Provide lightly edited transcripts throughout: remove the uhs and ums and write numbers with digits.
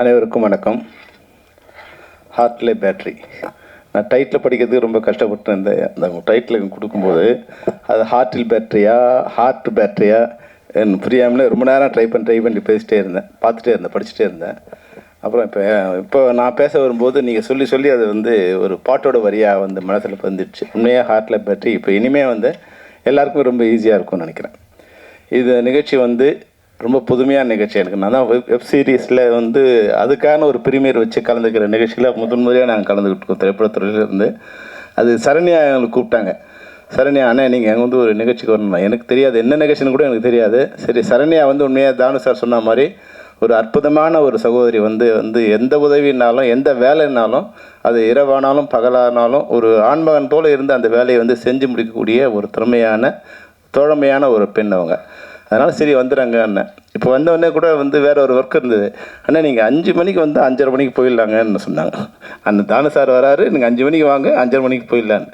அனைவருக்கும் வணக்கம். ஹார்ட்லே பேட்ரி. நான் டைட்டில் படிக்கிறதுக்கு ரொம்ப கஷ்டப்பட்டு இருந்தேன். அந்த டைட்டில் கொடுக்கும்போது அது ஹார்ட் பேட்டரியா புரியாமலே ரொம்ப நேரம் ட்ரை பண்ணி பேசிட்டே இருந்தேன், படிச்சுட்டே இருந்தேன். அப்புறம் இப்போ நான் பேச வரும்போது நீங்கள் சொல்லி அது ஒரு பாட்டோட வரியாக மனசில் வந்துடுச்சு. உண்மையாக ஹார்ட்லே பேட்டரி இப்போ இனிமேல் எல்லாருக்கும் ரொம்ப ஈஸியாக இருக்கும்னு நினைக்கிறேன். இது நிகழ்ச்சி ரொம்ப புதுமையான நிகழ்ச்சி. எனக்கு நான் தான் வெப் சீரிஸில் அதுக்கான ஒரு பிரீமியர் வச்சு கலந்துக்கிற நிகழ்ச்சியில் முதன்முறையாக நாங்கள் கலந்துக்கிட்டு திரைப்படத்துறையிலேருந்து. அது சரண்யா எங்களுக்கு கூப்பிட்டாங்க. சரண்யா அண்ணே நீங்கள் அங்கே ஒரு நிகழ்ச்சிக்கு வரணும். எனக்கு தெரியாது என்ன நிகழ்ச்சின்னு கூட எனக்கு தெரியாது. சரி, சரண்யா உண்மையாக தானு சார் சொன்ன மாதிரி ஒரு அற்புதமான ஒரு சகோதரி. எந்த உதவினாலும் எந்த வேலைனாலும் அது இரவானாலும் பகலானாலும் ஒரு ஆண்மகன் போல் இருந்து அந்த வேலையை செஞ்சு முடிக்கக்கூடிய ஒரு திறமையான தோழமையான ஒரு பெண் அவங்க. அதனால் சரி வந்துடுறாங்க அண்ணன். இப்போ வந்தவொடனே கூட வேறு ஒரு ஒர்க் இருந்தது. அண்ணா நீங்கள் 5 மணிக்கு 5:30 மணிக்கு போயிடலாங்கன்னு சொன்னாங்க. அந்த தானு சார் வராரு, நீங்கள் 5 மணிக்கு வாங்க, 5:30 மணிக்கு போயிடலான்னு.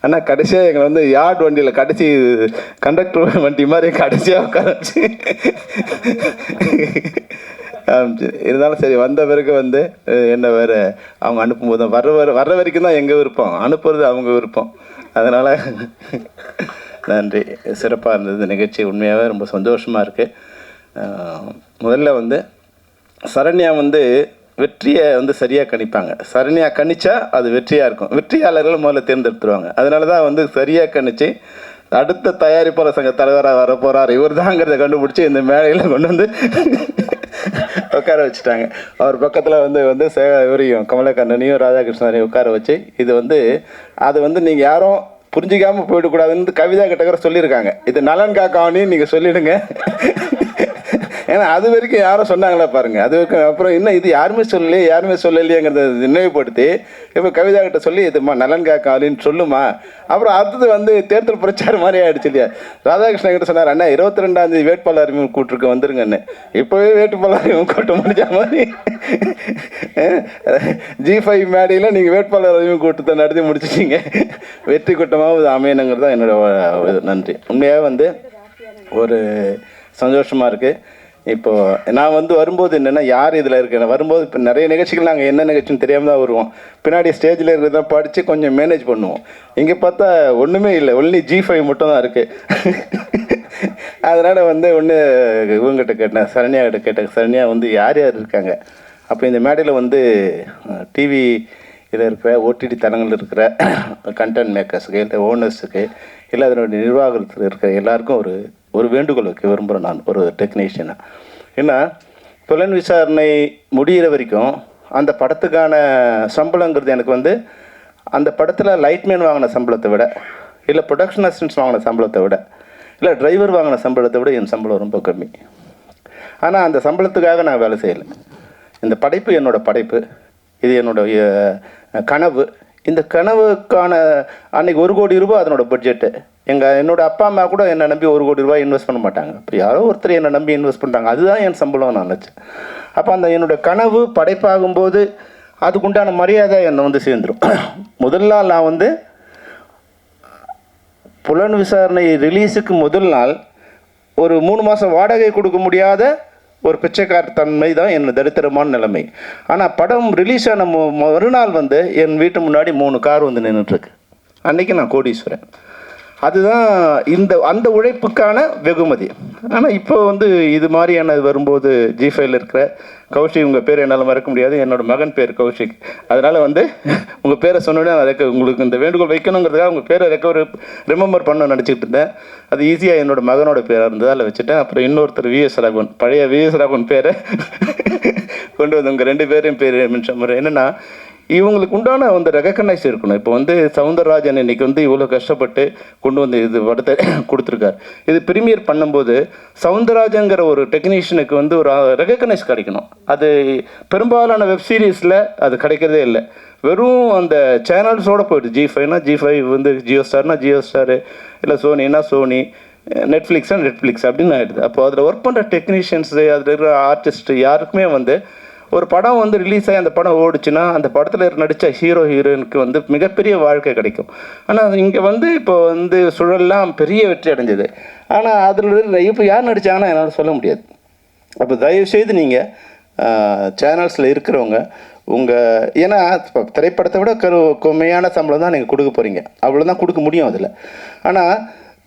ஆனால் கடைசியாக எங்களை யார்ட் வண்டியில் கடைசி கண்டக்டர் வண்டி மாதிரி கடைசியாக உட்கார வச்சு இருந்தாலும் சரி வந்த பிறகு என்ன வேறு அவங்க அனுப்பும்போது வர்ற வரைக்கும் தான் எங்கள் விருப்பம், அனுப்புறது அவங்க விருப்பம். அதனால் நன்றி. சிறப்பாக இருந்தது நிகழ்ச்சி. உண்மையாகவே ரொம்ப சந்தோஷமாக இருக்குது. முதல்ல சரண்யா வெற்றியை சரியாக கணிப்பாங்க. சரண்யா கணிச்சா அது வெற்றியாக இருக்கும். வெற்றியாளர்கள் முதல்ல தேர்ந்தெடுத்துருவாங்க. அதனால தான் சரியாக கணிச்சு அடுத்த தயாரிப்பாளர் சங்க தலைவராக வர போகிறார் இவர் தாங்கிறத கண்டுபிடிச்சி இந்த மேடையில் கொண்டு உட்கார வச்சுட்டாங்க. அவர் பக்கத்தில் இவரையும் கமலக்கண்ணனையும் ராதாகிருஷ்ணனையும் உட்கார வச்சு இது அது நீங்கள் யாரும் புரிஞ்சிக்காமல் போயிடக்கூடாதுன்னு கவிதா கிட்ட கூட சொல்லியிருக்காங்க. இது நலன் காக்காவணின்னு நீங்கள் சொல்லிவிடுங்க. ஏன்னா அது வரைக்கும் யாரும் சொன்னாங்களா பாருங்கள். அது வரைக்கும் அப்புறம் இன்னும் இது யாருமே சொல்லலையேங்கிறத நினைவுபடுத்தி இப்போ கவிதா கிட்ட சொல்லி இதுமா நலன் காக்காவணின்னு சொல்லுமா. அப்புறம் அடுத்தது தேர்தல் பிரச்சாரம் மாதிரி ஆகிடுச்சு இல்லையா. ராதாகிருஷ்ணன் கிட்ட சொன்னார், அண்ணா 22ஆம் தேதி வேட்பாளர் அறிமுகம் கூட்டிருக்கு வந்துருங்கன்னு. இப்போவே வேட்பாளர் அறிமுகம் கூட்ட முடிஞ்ச மாதிரி G5 மேடையில் நீங்கள் வேட்பாளர் அறிமுகம் கூட்டத்தை நடத்தி முடிச்சிட்டீங்க. வெற்றி கூட்டமாக அமையணுங்கிறது தான் என்னோட நன்றி. உண்மையாக ஒரு சந்தோஷமாக இருக்குது. இப்போது நான் வரும்போது என்னென்னா யார் இதில் இருக்கேன் வரும்போது இப்போ நிறைய நிகழ்ச்சிகள் நாங்கள் என்ன நிகழ்ச்சின்னு தெரியாமல் தான் வருவோம். பின்னாடி ஸ்டேஜில் இருக்கிறதான் படித்து கொஞ்சம் மேனேஜ் பண்ணுவோம். இங்கே பார்த்தா ஒன்றுமே இல்லை, ஒன்லி G5 மட்டும் தான் இருக்குது. அதனால் ஒன்று இவங்ககிட்ட கேட்டேன், சரண்யா கிட்ட கேட்டேன், சரண்யா யார் யார் இருக்காங்க. அப்போ இந்த மேடையில் டிவி இதில் இருக்கிற OTT தளங்கள் இருக்கிற கண்டென்ட் மேக்கர்ஸுக்கு இல்லை ஓனர்ஸுக்கு இல்லை அதனுடைய நிர்வாகத்தில் இருக்கிற எல்லாருக்கும் ஒரு வேண்டுகோள் வைக்க விரும்புகிறேன். நான் ஒரு டெக்னீஷியனாக ஏன்னா புலன் விசாரணை முடிகிற வரைக்கும் அந்த படத்துக்கான சம்பளங்கிறது எனக்கு அந்த படத்தில் லைட்மேன் வாங்கின சம்பளத்தை விட இல்லை ப்ரொடக்ஷன் அசிஸ்டன்ஸ் வாங்கின சம்பளத்தை விட இல்லை டிரைவர் வாங்கின சம்பளத்தை விட என் சம்பளம் ரொம்ப கம்மி. ஆனால் அந்த சம்பளத்துக்காக நான் வேலை செய்யலை. இந்த படைப்பு என்னோடய படைப்பு, இது என்னுடைய கனவு. இந்த கனவுக்கான அன்றைக்கி 1 கோடி ரூபாய் அதனோட பட்ஜெட்டு. என்னோடய அப்பா அம்மா கூட என்னை நம்பி 1 கோடி ரூபாய் இன்வெஸ்ட் பண்ண மாட்டாங்க. இப்போ யாரோ ஒருத்தர் என்னை நம்பி இன்வெஸ்ட் பண்ணுறாங்க, அதுதான் என் சம்பளம் நான் நினச்சேன். அப்போ அந்த என்னோடய கனவு படைப்பாகும்போது அதுக்குண்டான மரியாதை என்னை சேர்ந்துடும். முதல் நாள் நான் புலன் விசாரணை ரிலீஸுக்கு முதல் நாள் ஒரு 3 மாதம் வாடகை கொடுக்க முடியாத ஒரு பிச்சைக்கார தன்மை தான் என் தரித்திரமான நிலைமை. ஆனால் படம் ரிலீஸ் ஆன மறுநாள் என் வீட்டு முன்னாடி 3 கார் நின்றுட்டுருக்கு. அன்றைக்கி நான் கோடீஸ்வரன். அதுதான் அந்த உழைப்புக்கான வெகுமதி. ஆனால் இப்போ இது மாதிரியான வரும்போது G5ல் இருக்கிற கௌஷிக், உங்கள் பேர் என்னால் மறக்க முடியாது, என்னோடய மகன் பேர் கௌஷிக். அதனால் உங்கள் பேரை சொன்னோடனே நான் உங்களுக்கு இந்த வேண்டுகோள் வைக்கணுங்கிறதுக்காக உங்கள் பேரை ரிமெம்பர் பண்ண நினச்சிக்கிட்டு இருந்தேன். அது ஈஸியாக என்னோடய மகனோட பேராக இருந்ததால் வச்சுட்டேன். அப்புறம் இன்னொருத்தர் VS ராகவன், பழைய VS ராகவன் பேரை கொண்டு உங்கள் 2 பேரையும் பேர் மென்ஷன் பண்ணுறேன். என்னென்னா இவங்களுக்கு உண்டான ரெகக்னைஸ் இருக்கணும். இப்போ சவுந்தரராஜன் இன்னைக்கு இவ்வளோ கஷ்டப்பட்டு கொண்டு இது படத்தை கொடுத்துருக்காரு. இது ப்ரீமியர் பண்ணும்போது சவுந்தரராஜங்கிற ஒரு டெக்னீஷியனுக்கு ஒரு ரெகக்னைஸ் கிடைக்கணும். அது பெரும்பாலான வெப் சீரிஸில் அது கிடைக்கிறதே இல்லை. வெறும் அந்த சேனல்ஸோடு போய்ட்டு G5னா G5 ஜியோ ஸ்டார்னா ஜியோ ஸ்டாரு, இல்லை சோனினா சோனி, நெட்ஃப்ளிக்ஸ் அப்படின்னு ஆகிடுது. அப்போ அதில் ஒர்க் பண்ணுற டெக்னீஷியன்ஸு, அதில் இருக்கிற ஆர்டிஸ்ட்டு யாருக்குமே ஒரு படம் ரிலீஸ் ஆகி அந்த படம் ஓடிச்சுன்னா அந்த படத்தில் நடித்த ஹீரோயினுக்கு மிகப்பெரிய வாழ்க்கை கிடைக்கும். ஆனால் இங்கே இப்போ சுழல்லாம் பெரிய வெற்றி அடைஞ்சது. ஆனால் அதில் இப்போ யார் நடித்தாங்கன்னா என்னால் சொல்ல முடியாது. அப்போ தயவுசெய்து நீங்கள் சேனல்ஸில் இருக்கிறவங்க ஏன்னா இப்போ திரைப்படத்தை விட கம்மியான சம்பளம் தான் நீங்கள் கொடுக்க போகிறீங்க, அவ்வளோதான் கொடுக்க முடியும் அதில். ஆனால்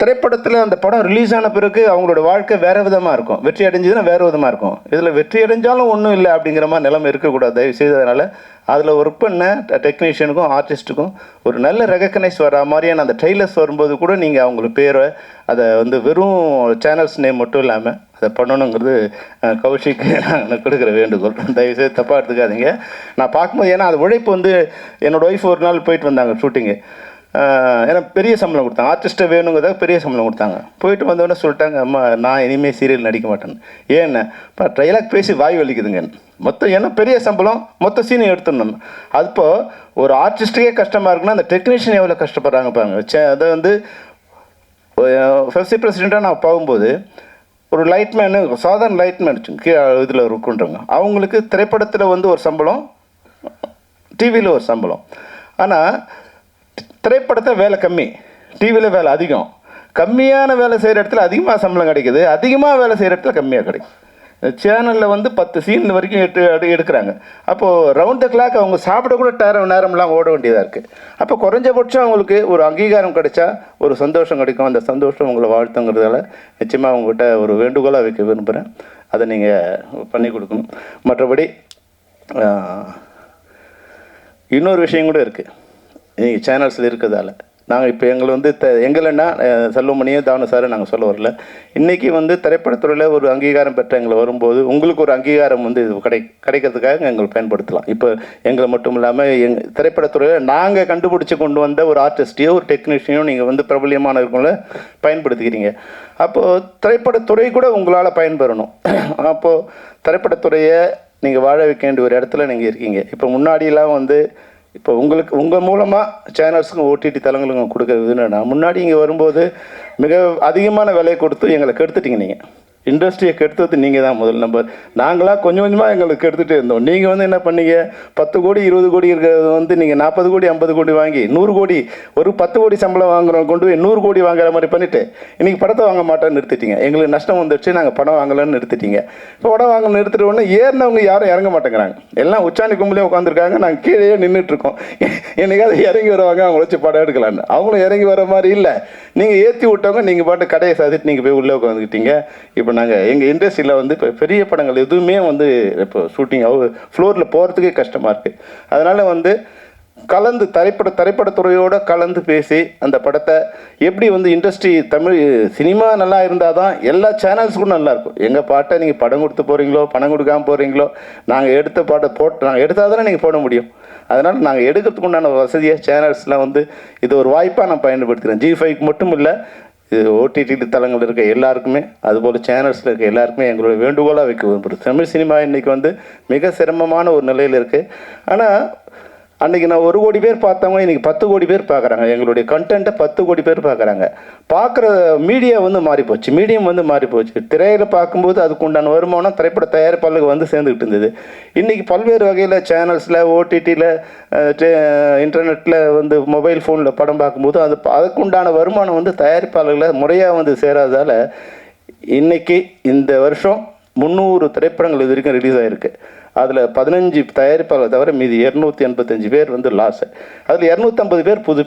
திரைப்படத்தில் அந்த படம் ரிலீஸ் ஆன பிறகு அவங்களோட வாழ்க்கை வேறு விதமாக இருக்கும், வெற்றி அடைஞ்சதுன்னா வேறு விதமாக இருக்கும். இதில் வெற்றி அடைஞ்சாலும் ஒன்றும் இல்லை அப்படிங்கிற மாதிரி நிலைமை இருக்கக்கூடாது தயவு செய்ததுனால. அதில் ஒர்க் பண்ண டெக்னீஷியனுக்கும் ஆர்டிஸ்ட்டுக்கும் ஒரு நல்ல ரெகக்னைஸ் வர மாதிரியான அந்த ட்ரெய்லர்ஸ் வரும்போது கூட நீங்கள் அவங்களுக்கு பேரை அதை வெறும் சேனல்ஸ் நேம் மட்டும் இல்லாமல் அதை பண்ணணுங்கிறது கௌஷிக்கு நான் கொடுக்குற வேண்டுகோள். தயவுசெய்து தப்பாக எடுத்துக்காதீங்க. நான் பார்க்கும்போது ஏன்னா அது உழைப்பு என்னோடய ஒய்ஃப் ஒரு நாள் போயிட்டு வந்தாங்க ஷூட்டிங்கு. ஏன்னா பெரிய சம்பளம் கொடுத்தாங்க, ஆர்டிஸ்ட்டை வேணுங்கிறதாக பெரிய சம்பளம் கொடுத்தாங்க. போயிட்டு வந்தோடனே சொல்லிட்டாங்க, அம்மா நான் இனிமேல் சீரியல் நடிக்க மாட்டேன்னு. ஏன்னு இப்போ ட்ரைலாக் பேசி வாய் வலிக்குதுங்க மொத்தம், ஏன்னா பெரிய சம்பளம் மொத்த சீனை எடுத்துடணும். அதுப்போ ஒரு ஆர்டிஸ்ட்டுக்கே கஷ்டமாக இருக்குன்னா அந்த டெக்னீஷியன் எவ்வளோ கஷ்டப்படுறாங்க பாருங்க. அதை ஃபெஸ்டி பிரசிடெண்ட்டாக நான் போகும்போது ஒரு லைட்மேனு சாதாரண லைட்மேன் கீழே இதில் இருக்குன்றவங்க, அவங்களுக்கு திரைப்படத்தில் ஒரு சம்பளம், டிவியில் ஒரு சம்பளம். ஆனால் திரைப்படத்தை வேலை கம்மி, டிவியில் வேலை அதிகம். கம்மியான வேலை செய்கிற இடத்துல அதிகமாக சம்பளம் கிடைக்குது, அதிகமாக வேலை செய்கிற இடத்துல கம்மியாக கிடைக்கும். சேனலில் 10 சீன் வரைக்கும் எடுக்கிறாங்க. அப்போது ரவுண்ட் த கிளாக் அவங்க சாப்பிட கூட நேரம்லாம் ஓட வேண்டியதாக இருக்குது. அப்போ குறைஞ்சபட்சம் அவங்களுக்கு ஒரு அங்கீகாரம் கிடைச்சா ஒரு சந்தோஷம் கிடைக்கும். அந்த சந்தோஷம் உங்களை வாழ்த்துங்கிறதால நிச்சயமாக அவங்ககிட்ட ஒரு வேண்டுகோளாக வைக்க விரும்புகிறேன். அதை நீங்கள் பண்ணி கொடுக்கணும். மற்றபடி இன்னொரு விஷயம் கூட இருக்குது. நீங்கள் சேனல்ஸில் இருக்கிறதால நாங்கள் இப்போ எங்களை எங்களைன்னா செல்வமணியும் தானு சார் நாங்கள் சொல்ல வரல. இன்றைக்கி திரைப்படத்துறையில் ஒரு அங்கீகாரம் பெற்ற எங்களை வரும்போது உங்களுக்கு ஒரு அங்கீகாரம் இது கிடைக்கிறதுக்காக எங்களை பயன்படுத்தலாம். இப்போ எங்களை மட்டும் இல்லாமல் திரைப்படத்துறையில் நாங்கள் கண்டுபிடிச்சி கொண்டு வந்த ஒரு ஆர்டிஸ்டையோ ஒரு டெக்னீஷியனோ நீங்கள் பிரபலியமான இருக்கவங்கள பயன்படுத்திக்கிறீங்க. அப்போது திரைப்படத்துறை கூட உங்களால் பயன்பெறணும். அப்போது திரைப்படத்துறையை நீங்கள் வாழ வைக்க வேண்டிய ஒரு இடத்துல நீங்கள் இருக்கீங்க. இப்போ முன்னாடியெல்லாம் இப்போ உங்கள் மூலமாக சேனல்ஸுக்கும் ஓடிடி தளங்களுக்கும் கொடுக்குறது என்னென்னா, முன்னாடி இங்கே வரும்போது மிக அதிகமான விலையை கொடுத்து எங்களை கெடுத்துட்டீங்க. நீங்கள் இண்டஸ்ட்ரியை கெடுத்தது நீங்கள் தான் முதல் நாங்களாக கொஞ்சம் கொஞ்சமாக எங்களுக்கு கெடுத்துகிட்டே இருந்தோம். நீங்கள் என்ன பண்ணீங்க, 10 கோடி 20 கோடி இருக்கிறது நீங்கள் 40 கோடி 50 கோடி வாங்கி 100 கோடி ஒரு 10 கோடி சம்பளம் வாங்குறோம் கொண்டு போய் 100 கோடி வாங்குற மாதிரி பண்ணிவிட்டு இன்றைக்கி படத்தை வாங்க மாட்டேன்னு நிறுத்திட்டீங்க. எங்களுக்கு நஷ்டம் வந்துடுச்சு, நாங்கள் படம் வாங்கலன்னு நிறுத்திட்டீங்க. இப்போ படம் வாங்க நிறுத்திட்டு உடனே ஏறினவங்க யாரும் இறங்க மாட்டேங்கிறாங்க. எல்லாம் உச்சாணி கும்பலே உட்காந்துருக்காங்க, நாங்கள் கீழே நின்றுட்டுருக்கோம். என்னைக்காவது இறங்கி வருவாங்க, அவங்கள வச்சு படம் எடுக்கலான்னு. அவங்களும் இறங்கி வர மாதிரி இல்லை. நீங்கள் ஏற்றி விட்டவங்க நீங்கள் பாட்டு கடையை சாதிட்டு நீங்கள் போய் உள்ளே உட்காந்துக்கிட்டீங்க. இப்போ நாங்கள் எங்கள் இண்டஸ்ட்ரியில் இப்போ பெரிய படங்கள் எதுவுமே இப்போ ஷூட்டிங் ஃப்ளோரில் போகிறதுக்கே கஷ்டமாக இருக்குது. அதனால் கலந்து திரைப்படத்துறையோடு கலந்து பேசி அந்த படத்தை எப்படி இண்டஸ்ட்ரி தமிழ் சினிமா நல்லா இருந்தால் தான் எல்லா சேனல்ஸுக்கும் நல்லாயிருக்கும். எங்கள் பாட்டை நீங்கள் படம் கொடுத்து போகிறீங்களோ பணம் கொடுக்காமல் போகிறீங்களோ, நாங்கள் எடுத்த பாட்டை நாங்கள் எடுத்தால் தானே நீங்கள் போட முடியும். அதனால் நாங்கள் எடுக்கிறதுக்கு உண்டான வசதியாக சேனல்ஸ்லாம் இது ஒரு வாய்ப்பாக நான் பயன்படுத்துகிறேன். G5 மட்டும் இல்லை, இது ஓடிடி தளங்கள் இருக்க எல்லாருக்குமே, அதுபோல் சேனல்ஸில் இருக்க எல்லாருக்குமே எங்களுடைய வேண்டுகோளாக வைக்க விரும்புகிறேன். தமிழ் சினிமா இன்றைக்கி மிக சிரமமான ஒரு நிலையில் இருக்குது. ஆனால் அன்றைக்கி நான் 1 கோடி பேர் பார்த்தவங்க இன்றைக்கி 10 கோடி பேர் பார்க்குறாங்க. எங்களுடைய கண்டென்ட்டை 10 கோடி பேர் பார்க்குறாங்க. பார்க்குற மீடியா மாறிப்போச்சு, மீடியம் மாறிப்போச்சு. திரையில் பார்க்கும்போது அதுக்கு உண்டான வருமானம் திரைப்பட தயாரிப்பாளருக்கு சேர்ந்துக்கிட்டு இருந்தது. இன்றைக்கி பல்வேறு வகையில் சேனல்ஸில் ஓடிடியில் இன்டர்நெட்டில் மொபைல் ஃபோனில் படம் பார்க்கும்போது அதுக்கு உண்டான வருமானம் தயாரிப்பாளர்களை முறையாக சேராததால் இன்றைக்கி இந்த வருஷம் 300 திரைப்படங்கள் இது வரைக்கும் ரிலீஸ் ஆகிருக்கு. அதில் 15 தயாரிப்பாளர் தவிர மீதி 285 பேர் லாஸ். அதில் 250 பேர் புது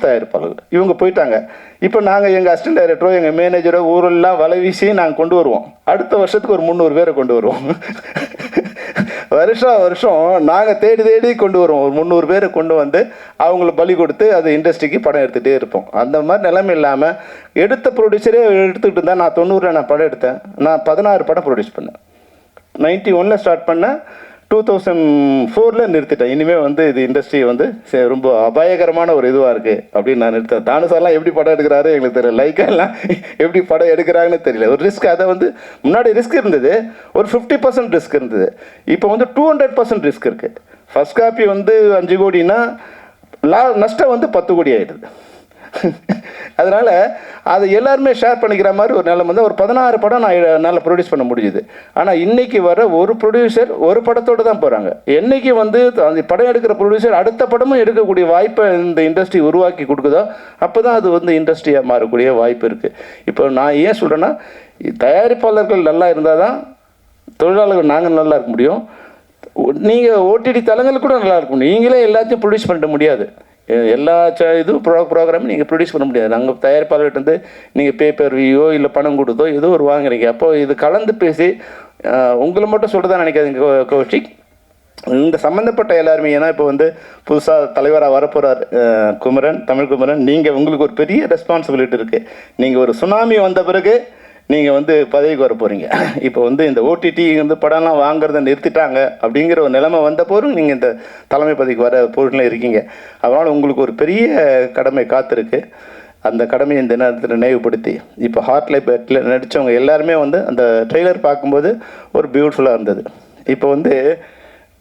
தயாரிப்பாளர்கள். இவங்க போயிட்டாங்க. இப்போ நாங்கள் எங்கள் அசிஸ்டன்ட் டைரக்டரோ எங்கள் மேனேஜரோ ஊரெல்லாம் வலை வீசி நாங்கள் கொண்டு வருவோம். அடுத்த வருஷத்துக்கு ஒரு 300 பேரை கொண்டு வருவோம். வருஷம் நாங்கள் தேடி கொண்டு வருவோம். ஒரு 300 பேரை கொண்டு அவங்கள பலி கொடுத்து அது இண்டஸ்ட்ரிக்கு படம் எடுத்துகிட்டே இருப்போம். அந்த மாதிரி நிலைமை இல்லாமல் எடுத்த ப்ரொடியூசரே எடுத்துக்கிட்டு இருந்தால், நான் 90 நான் படம் எடுத்தேன். நான் 16 படம் ப்ரொடியூஸ் பண்ணேன். 91 ஸ்டார்ட் பண்ணேன், 2004 நிறுத்திட்டேன். இனிமேல் இது இண்டஸ்ட்ரி ரொம்ப அபாயகரமான ஒரு இதுவாக இருக்குது அப்படின்னு நான் நிறுத்தேன். தானுசாலாம் எப்படி படம் எடுக்கிறாரு எங்களுக்கு தெரியல, லைக்கெல்லாம் எப்படி படம் எடுக்கிறாங்கன்னு தெரியல. ஒரு ரிஸ்க், அதை முன்னாடி ரிஸ்க் இருந்தது, ஒரு 50% ரிஸ்க் இருந்தது. இப்போ 200% ரிஸ்க் இருக்குது. ஃபர்ஸ்ட் காப்பி 5 கோடினா நஷ்டம் 10 கோடி ஆகிடுது. அதனால் அதை எல்லாருமே ஷேர் பண்ணிக்கிற மாதிரி ஒரு நிலம் ஒரு 16 படம் நான் நல்லா ப்ரொடியூஸ் பண்ண முடியுது. ஆனால் இன்றைக்கி வர ஒரு ப்ரொடியூசர் ஒரு படத்தோடு தான் போகிறாங்க. என்றைக்கு அந்த படம் எடுக்கிற ப்ரொடியூசர் அடுத்த படமும் எடுக்கக்கூடிய வாய்ப்பை இந்த இண்டஸ்ட்ரி உருவாக்கி கொடுக்குதோ அப்போ தான் அது இண்டஸ்ட்ரியாக மாறக்கூடிய வாய்ப்பு இருக்குது. இப்போ நான் ஏன் சொல்கிறேன்னா, தயாரிப்பாளர்கள் நல்லா இருந்தால் தான் தொழிலாளர்கள் நாங்கள் நல்லா இருக்க முடியும், நீங்கள் ஓடிடி தளங்கள் கூட நல்லா இருக்க முடியும். நீங்களே எல்லாத்தையும் ப்ரொடியூஸ் பண்ண முடியாது. எல்லா இதுவும் ப்ரோக்ராமும் நீங்கள் ப்ரொடியூஸ் பண்ண முடியாது. நாங்கள் தயாரிப்பாளர்கிட்ட நீங்கள் பேப்பர் வியூவோ இல்லை பணம் கொடுத்தோ ஏதோ ஒரு வாங்குறீங்க. அப்போது இது கலந்து பேசி உங்களை மட்டும் சொல்கிறதா நினைக்காதீங்க கௌஷிக். இந்த சம்மந்தப்பட்ட எல்லாருமே, ஏன்னா இப்போ வந்து புதுசாக தலைவராக வரப்போகிறார் குமரன், தமிழ் குமரன், நீங்கள் உங்களுக்கு ஒரு பெரிய ரெஸ்பான்சிபிலிட்டி இருக்குது. நீங்கள் ஒரு சுனாமி வந்த பிறகு நீங்கள் வந்து பதவிக்கு வர போகிறீங்க. இப்போ வந்து இந்த ஓடிடி வந்து படம்லாம் வாங்குறத நிறுத்திட்டாங்க அப்படிங்கிற ஒரு நிலைமை வந்த போதும் நீங்கள் இந்த தலைமை பதவிக்கு வர பொருளில் இருக்கீங்க. அதனால் உங்களுக்கு ஒரு பெரிய கடமை காத்திருக்கு. அந்த கடமையை இந்த நேரத்தில் நினைவுபடுத்தி, இப்போ ஹார்ட் லைஃப் நடித்தவங்க எல்லாருமே வந்து அந்த ட்ரெய்லர் பார்க்கும்போது ஒரு பியூட்டிஃபுல்லாக இருந்தது. இப்போ வந்து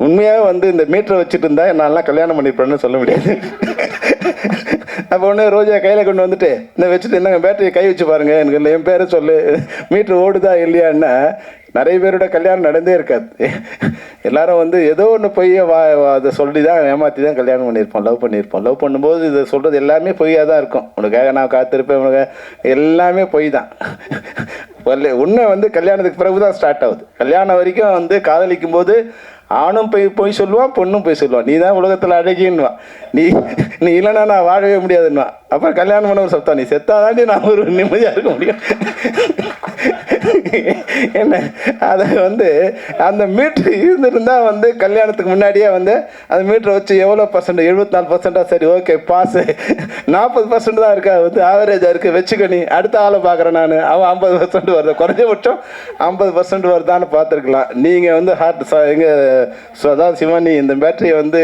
உண்மையாக வந்து இந்த மீட்டரை வச்சுட்டு இருந்தால் நான்லாம் கல்யாணம் பண்ணிப்பேன்னு சொல்ல முடியாது. அப்போ ஒன்று ரோஜா கையில் கொண்டு வந்துட்டு இந்த வச்சுட்டு என்னங்க பேட்டரியை கை வச்சு பாருங்கள், எனக்கு இல்லை என் பேரை சொல்லு, மீட்ரு ஓடுதா இல்லையான்னா நிறைய பேரோட கல்யாணம் நடந்தே இருக்காது. எல்லாரும் வந்து ஏதோ ஒன்று பொய்ய அதை சொல்லி தான் ஏமாற்றி தான் கல்யாணம் பண்ணியிருப்போம், லவ் பண்ணியிருப்போம். லவ் பண்ணும்போது இதை சொல்கிறது எல்லாமே பொய்யாக தான் இருக்கும். உனக்காக நான் காத்திருப்பேன், உனக்கு எல்லாமே பொய் தான். உண்மை வந்து கல்யாணத்துக்கு பிறகு தான் ஸ்டார்ட் ஆகுது. கல்யாணம் வரைக்கும் வந்து காதலிக்கும் போது ஆணும் போய் சொல்லுவான், பொண்ணும் போய் சொல்லுவான், நீ தான் உலகத்தில் அழகின்னுவான், நீ இல்லைன்னா நான் வாழவே முடியாதுன்னுவா. அப்புறம் கல்யாணம் பண்ண ஒரு சத்தம், நீ செத்தாதாண்டி நான் ஒரு நிம்மதியாக இருக்க முடியும். என்ன அதை வந்து அந்த மீட்ரு இருந்திருந்தால் வந்து கல்யாணத்துக்கு முன்னாடியே வந்து அந்த மீட்டரை வச்சு எவ்வளோ பர்சன்ட், 74%, சரி ஓகே பாஸு, 40% தான் இருக்கா, வந்து ஆவரேஜாக இருக்குது வச்சுக்க, நீ அடுத்த ஆளை பார்க்குறேன் நான், அவன் 50% வருது, குறைஞ்சபட்சம் 50% வருதான்னு பார்த்துருக்கலாம். நீங்கள் வந்து அதாவது சிவானி இந்த பேட்டரியை வந்து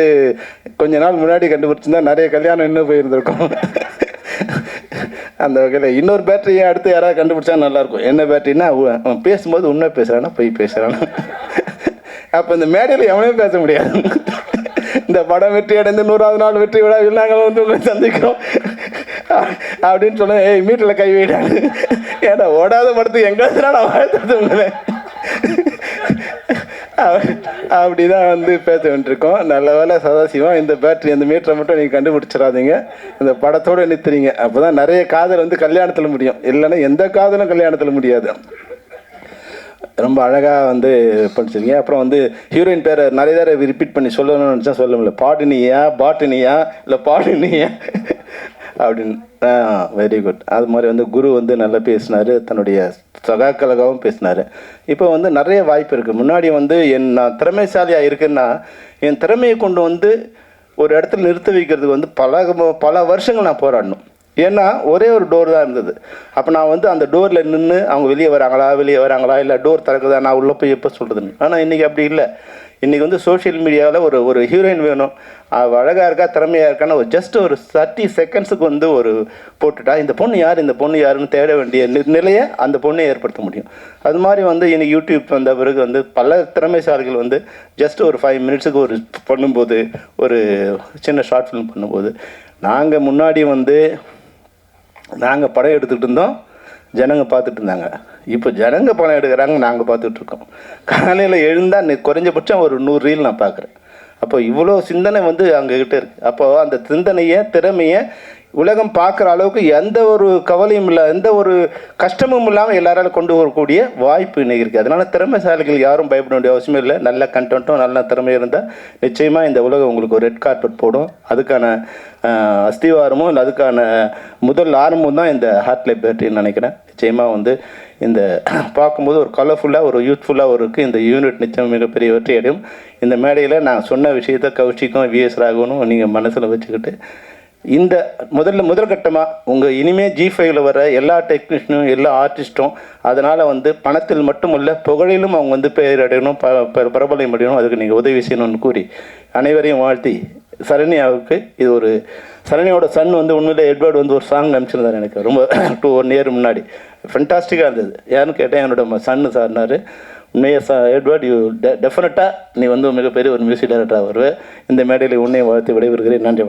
கொஞ்ச நாள் முன்னாடி கண்டுபிடிச்சிருந்தா நிறைய கல்யாணம் இன்னும் போயிருந்திருக்கும். அந்த வகையில் இன்னொரு பேட்டரியை அடுத்து யாராவது கண்டுபிடிச்சா நல்லாயிருக்கும். என்ன பேட்டரின்னா, அவன் பேசும்போது உண்மை பேசுகிறானா பொய் பேசுகிறானா. அப்போ இந்த மேடையில் எவனையும் பேச முடியாது. இந்த படம் வெற்றி அடைந்து 100வது நாள் வெற்றி விழாவில் நாங்கள் வந்து உங்களை சந்திக்கிறோம் அப்படின்னு சொன்னேன். ஏய் மீட்டரில் கை வைடாங்க, ஏன்னா ஓடாத படத்துக்கு எங்கே நான் வாழ்த்துறது உங்களை அப்படி தான் வந்து பேச வேண்டியிருக்கோம். நல்ல வேலை சதாசிவம், இந்த பேட்டரி அந்த மீட்டரை மட்டும் நீங்கள் கண்டுபிடிச்சிடாதீங்க, இந்த படத்தோடு நிறுத்துறீங்க. அப்போ தான் நிறைய காதல் வந்து கல்யாணத்தில் முடியும், இல்லைன்னா எந்த காதலும் கல்யாணத்தில் முடியாது. ரொம்ப அழகாக வந்து படிச்சிருக்கீங்க. அப்புறம் வந்து ஹீரோயின் பேரை நிறைய தடவை ரிப்பீட் பண்ணி சொல்லணும்னு நினச்சா சொல்ல முடியல. பாட்டினியா பாட்டினியா இல்லை பாட்டினியா அப்படின்னு. Very good. அது மாதிரி வந்து குரு வந்து நல்லா பேசினார், தன்னுடைய சகாக்கழகாகவும் பேசினார். இப்போ வந்து நிறைய வாய்ப்பு இருக்குது. முன்னாடி வந்து நான் திறமைசாலியாக இருக்குன்னா என் திறமையை கொண்டு வந்து ஒரு இடத்துல நிறுத்த வைக்கிறதுக்கு வந்து பல வருஷங்கள் நான் போராடணும். ஏன்னா ஒரே ஒரு டோர் தான் இருந்தது. அப்போ நான் வந்து அந்த டோரில் நின்று அவங்க வெளியே வராங்களா இல்லை டோர் திறக்குதா, நான் உள்ளே போய் எப்போ சொல்கிறதுன்னு. ஆனால் இன்றைக்கி அப்படி இல்லை. இன்றைக்கி வந்து சோஷியல் மீடியாவில் ஒரு ஹீரோயின் வேணும், அழகாக இருக்கா திறமையாக இருக்கான்னு ஜஸ்ட் ஒரு 30 செகண்ட்ஸுக்கு வந்து ஒரு போட்டுட்டா இந்த பொண்ணு யாருன்னு தேட வேண்டிய நிலையை அந்த பொண்ணை ஏற்படுத்த முடியும். அது மாதிரி வந்து இன்னைக்கு யூடியூப் வந்த பிறகு வந்து பல திறமைசாலிகள் வந்து ஜஸ்ட் ஒரு 5 மினிட்ஸுக்கு ஒரு பண்ணும்போது, ஒரு சின்ன ஷார்ட் ஃபிலிம் பண்ணும்போது, நாங்கள் முன்னாடி வந்து நாங்கள் படம் எடுத்துகிட்டு இருந்தோம், ஜனங்க பார்த்துட்டு இருந்தாங்க. இப்போ ஜனங்க படம் எடுக்கிறாங்க, நாங்கள் பார்த்துட்ருக்கோம். காலையில் எழுந்தால் குறைஞ்சபட்சம் ஒரு 100 ரீல் நான் பார்க்குறேன். அப்போ இவ்வளோ சிந்தனை வந்து அங்ககிட்ட இருக்குது. அப்போது அந்த சிந்தனையை திறமையை உலகம் பார்க்குற அளவுக்கு எந்த ஒரு கவலையும் இல்லை, எந்த ஒரு கஷ்டமும் இல்லாமல் எல்லாராலும் கொண்டு வரக்கூடிய வாய்ப்பு இன்னைக்கு இருக்குது. அதனால் திறமைசாலிகள் யாரும் பயப்பட வேண்டிய அவசியமே இல்லை. நல்ல கண்டென்ட்டும் நல்ல திறமை இருந்தால் நிச்சயமாக இந்த உலகம் உங்களுக்கு ஒரு ரெட் கார்பெட் போடும். அதுக்கான அஸ்திவாரமும் இல்லை அதுக்கான முதல் ஆரம்பம் தான் இந்த ஹார்ட் லைஃப் பேட்டரின்னு நினைக்கிறேன். நிச்சயமாக வந்து இந்த பார்க்கும்போது ஒரு கலர்ஃபுல்லாக ஒரு யூத்ஃபுல்லாக இருக்குது. இந்த யூனிட் நிச்சயம் மிகப்பெரிய வெற்றி அடையும். இந்த மேடையில் நான் சொன்ன விஷயத்தை கௌஷிக்கும் விஎஸ் ராகவனும் நீங்கள் மனசில் வச்சுக்கிட்டு இந்த முதல் கட்டமாக உங்கள் இனிமேல் G5ல் வர எல்லா டெக்னீஷியனும் எல்லா ஆர்டிஸ்ட்டும் அதனால் வந்து பணத்தில் மட்டுமல்ல புகழிலும் அவங்க வந்து பெயர் அடையணும், பிரபலம் அடையணும். அதுக்கு நீங்கள் உதவி செய்யணும்னு கூறி அனைவரையும் வாழ்த்தி, சரண்யாவுக்கு இது ஒரு சரண்யாவோட சன் வந்து உண்மையிலே எட்வர்டு வந்து ஒரு சாங் அனுப்பிச்சிருந்தார் எனக்கு ரொம்ப 1 இயர் முன்னாடி. ஃபென்டாஸ்டிக்காக இருந்தது. யாருன்னு கேட்டேன், என்னோட சன்னு சார்னார். உண்மையே எட்வர்ட், யூ டெஃபினட்டாக நீ வந்து மிகப்பெரிய ஒரு மியூசிக் டைரக்டராக வருவேன். இந்த மேடையில் உன்னையும் வாழ்த்து விடைபெறுகிறேன். நன்றி.